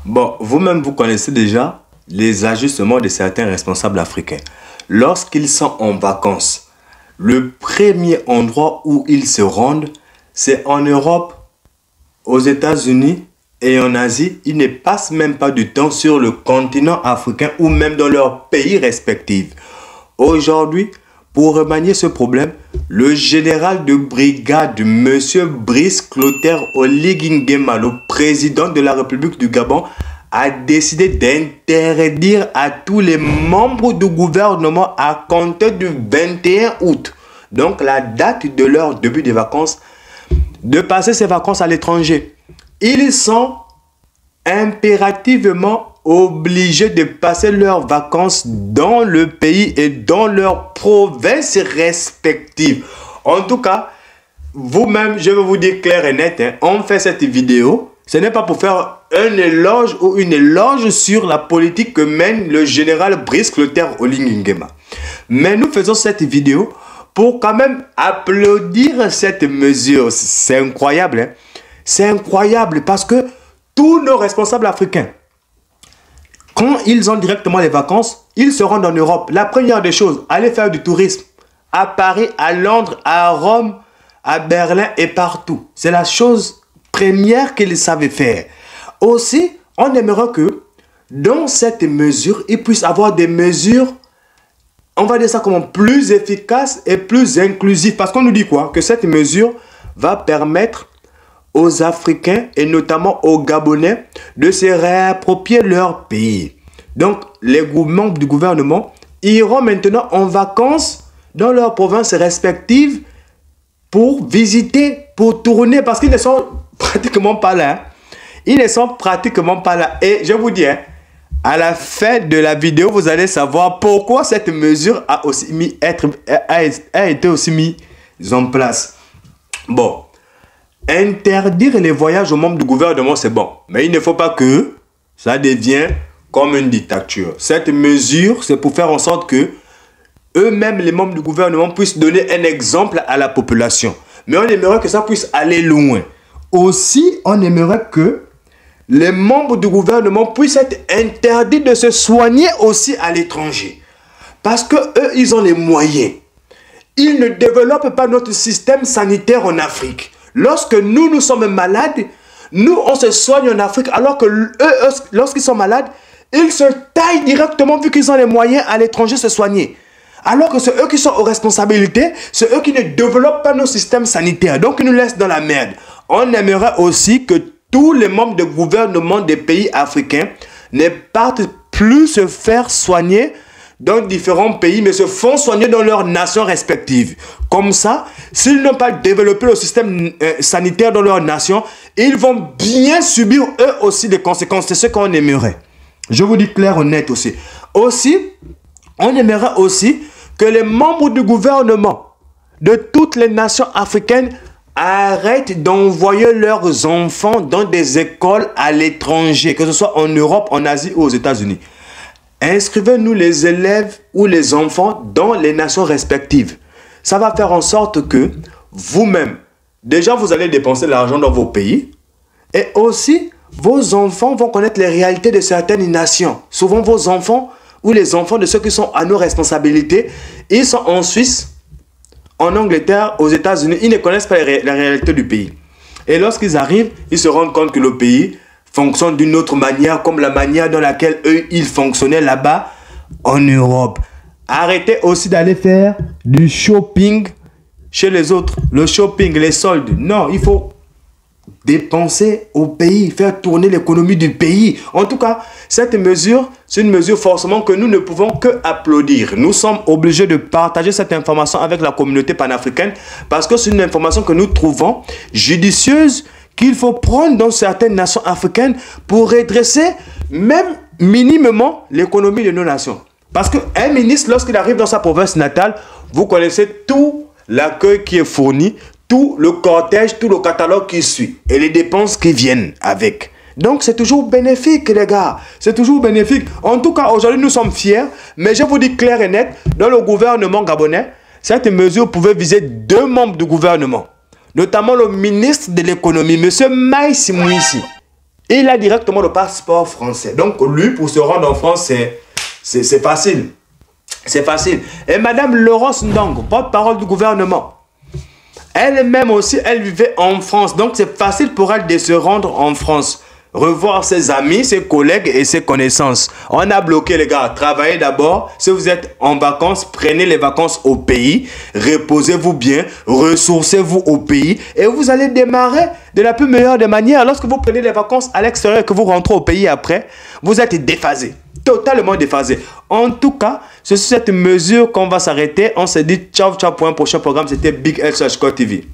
Bon, vous-même, vous connaissez déjà les ajustements de certains responsables africains. Lorsqu'ils sont en vacances, le premier endroit où ils se rendent, c'est en Europe, aux États-Unis et en Asie. Ils ne passent même pas du temps sur le continent africain ou même dans leurs pays respectifs. Aujourd'hui, pour remanier ce problème, le général de brigade, M. Brice Clotaire Oligui Nguema, le président de la République du Gabon, a décidé d'interdire à tous les membres du gouvernement à compter du 21 août, donc la date de leur début des vacances, de passer ces vacances à l'étranger. Ils sont impérativement obligés de passer leurs vacances dans le pays et dans leurs provinces respectives. En tout cas, vous-même, je vais vous dire clair et net, on fait cette vidéo. Ce n'est pas pour faire un éloge ou une éloge sur la politique que mène le général Brice Clotaire Oligui Nguema. Mais nous faisons cette vidéo pour quand même applaudir cette mesure. C'est incroyable, hein? C'est incroyable parce que tous nos responsables africains, quand ils ont directement les vacances, ils se rendent en Europe. La première des choses, aller faire du tourisme à Paris, à Londres, à Rome, à Berlin et partout. C'est la chose première qu'ils savaient faire. Aussi, on aimerait que dans cette mesure, ils puissent avoir des mesures, on va dire ça comment, plus efficaces et plus inclusives. Parce qu'on nous dit quoi? Que cette mesure va permettre aux Africains et notamment aux Gabonais de se réapproprier leur pays. Donc, les membres du gouvernement iront maintenant en vacances dans leurs provinces respectives pour visiter, pour tourner, parce qu'ils ne sont pratiquement pas là. Ils ne sont pratiquement pas là. Et je vous dis, à la fin de la vidéo, vous allez savoir pourquoi cette mesure a été aussi mise en place. Bon. Interdire les voyages aux membres du gouvernement, c'est bon. Mais il ne faut pas que ça devienne comme une dictature. Cette mesure, c'est pour faire en sorte que eux-mêmes, les membres du gouvernement, puissent donner un exemple à la population. Mais on aimerait que ça puisse aller loin. Aussi, on aimerait que les membres du gouvernement puissent être interdits de se soigner aussi à l'étranger. Parce que eux, ils ont les moyens. Ils ne développent pas notre système sanitaire en Afrique. Lorsque nous sommes malades, nous, on se soigne en Afrique, alors que eux, lorsqu'ils sont malades, ils se taillent directement, vu qu'ils ont les moyens à l'étranger se soigner. Alors que c'est eux qui sont aux responsabilités, c'est eux qui ne développent pas nos systèmes sanitaires, donc ils nous laissent dans la merde. On aimerait aussi que tous les membres de gouvernement des pays africains ne partent plus se faire soigner dans différents pays, mais se font soigner dans leurs nations respectives. Comme ça, s'ils n'ont pas développé le système sanitaire dans leur nation, ils vont bien subir eux aussi des conséquences. C'est ce qu'on aimerait. Je vous dis clair et net aussi. Aussi, on aimerait aussi que les membres du gouvernement de toutes les nations africaines arrêtent d'envoyer leurs enfants dans des écoles à l'étranger, que ce soit en Europe, en Asie ou aux États-Unis. Inscrivez-nous les élèves ou les enfants dans les nations respectives. Ça va faire en sorte que vous-même, déjà vous allez dépenser l'argent dans vos pays et aussi vos enfants vont connaître les réalités de certaines nations. Souvent vos enfants ou les enfants de ceux qui sont à nos responsabilités, ils sont en Suisse, en Angleterre, aux États-Unis, ils ne connaissent pas la réalité du pays. Et lorsqu'ils arrivent, ils se rendent compte que le pays fonctionne d'une autre manière, comme la manière dans laquelle eux, ils fonctionnaient là-bas en Europe. Arrêtez aussi d'aller faire du shopping chez les autres. Le shopping, les soldes. Non, il faut dépenser au pays, faire tourner l'économie du pays. En tout cas, cette mesure, c'est une mesure forcément que nous ne pouvons que applaudir. Nous sommes obligés de partager cette information avec la communauté panafricaine parce que c'est une information que nous trouvons judicieuse, qu'il faut prendre dans certaines nations africaines pour redresser même minimement l'économie de nos nations. Parce qu'un ministre, lorsqu'il arrive dans sa province natale, vous connaissez tout l'accueil qui est fourni, tout le cortège, tout le catalogue qui suit et les dépenses qui viennent avec. Donc c'est toujours bénéfique les gars, c'est toujours bénéfique. En tout cas aujourd'hui nous sommes fiers, mais je vous dis clair et net, dans le gouvernement gabonais, cette mesure pouvait viser 2 membres du gouvernement, notamment le ministre de l'économie, M. Maïs Mouissi, Il a directement le passeport français. Donc, lui, pour se rendre en France, c'est facile. C'est facile. Et Madame Laurence Ndong, porte-parole du gouvernement, elle-même aussi, elle vivait en France. Donc, c'est facile pour elle de se rendre en France. Revoir ses amis, ses collègues et ses connaissances. On a bloqué les gars. Travaillez d'abord. Si vous êtes en vacances, prenez les vacances au pays. Reposez-vous bien. Ressourcez-vous au pays. Et vous allez démarrer de la plus meilleure des manières. Lorsque vous prenez les vacances à l'extérieur et que vous rentrez au pays après, vous êtes déphasé. Totalement déphasé. En tout cas, c'est sur cette mesure qu'on va s'arrêter. On se dit ciao, ciao pour un prochain programme. C'était Big L sur HCOR TV.